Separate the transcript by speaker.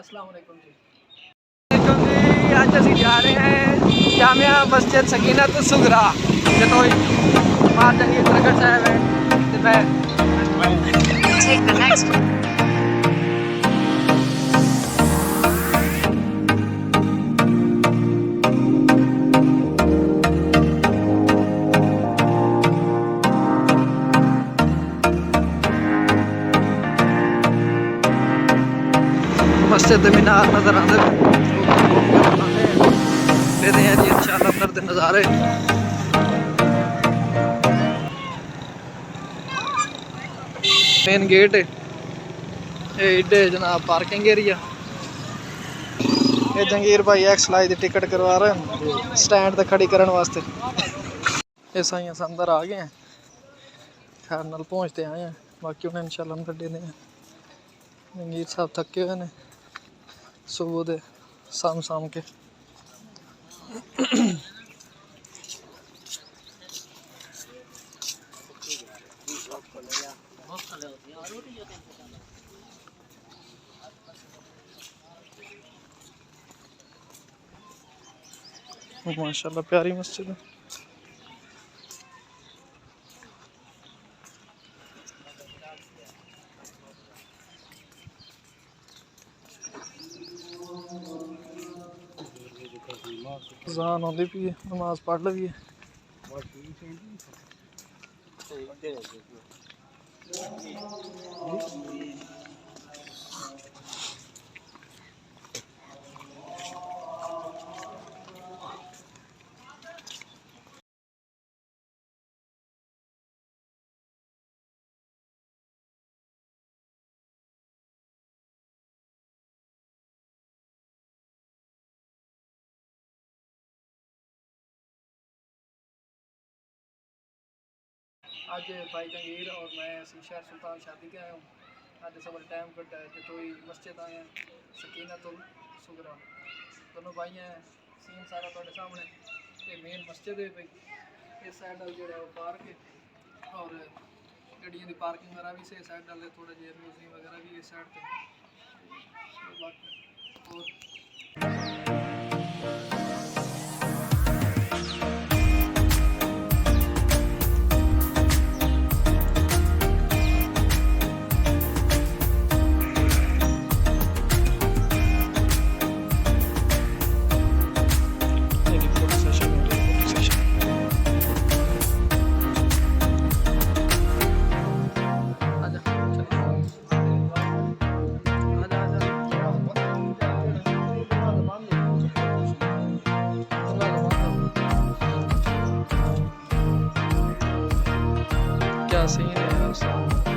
Speaker 1: अस्सलाम वालेकुम जी। आज असी जा रहे हैं जामिया मस्जिद सकीना-तुल-सुघरा जतोई मार जंगीर प्रगट साहब है ते मैं टेक द नेक्स्ट मस्जिद मीनार नजर आते लेते हैं जी इंशाल्लाह अंदर के नज़ारे। मेन गेट है ये जनाब पार्किंग एरिया। ये जंगीर भाई एक्स लाई की टिकट करवा रहे हैं स्टैंड तक खड़ी करने वास्ते। ये साई अस अंदर आ गए हैं खैर नाल पहुँचते आए हैं बाकी उन्हें इंशाल्लाह अंदर दे दें। जंगीर साहब थके हुए हैं सुबह दे शाम के। माशाल्लाह प्यारी मस्जिद है। अज़ान होती पी है नमाज पढ़ ली है। आज भाई जंगीर और मैं शहर सुल्तान शादी के आया हूँ। आज सबर टाइम कटा है जतोई मस्जिद आए हैं सकीना-तुल-सुघरा। दोनों भाई हैं सीन सारा थोड़े सामने। ये मेन मस्जिद है भाई इस साइड जो है वो पार्क है और गड्डियों की पार्किंग वगैरह भी से साइड डाले थोड़ा जो म्यूजियम वगैरह भी इस साइड पर और क्या सीन है।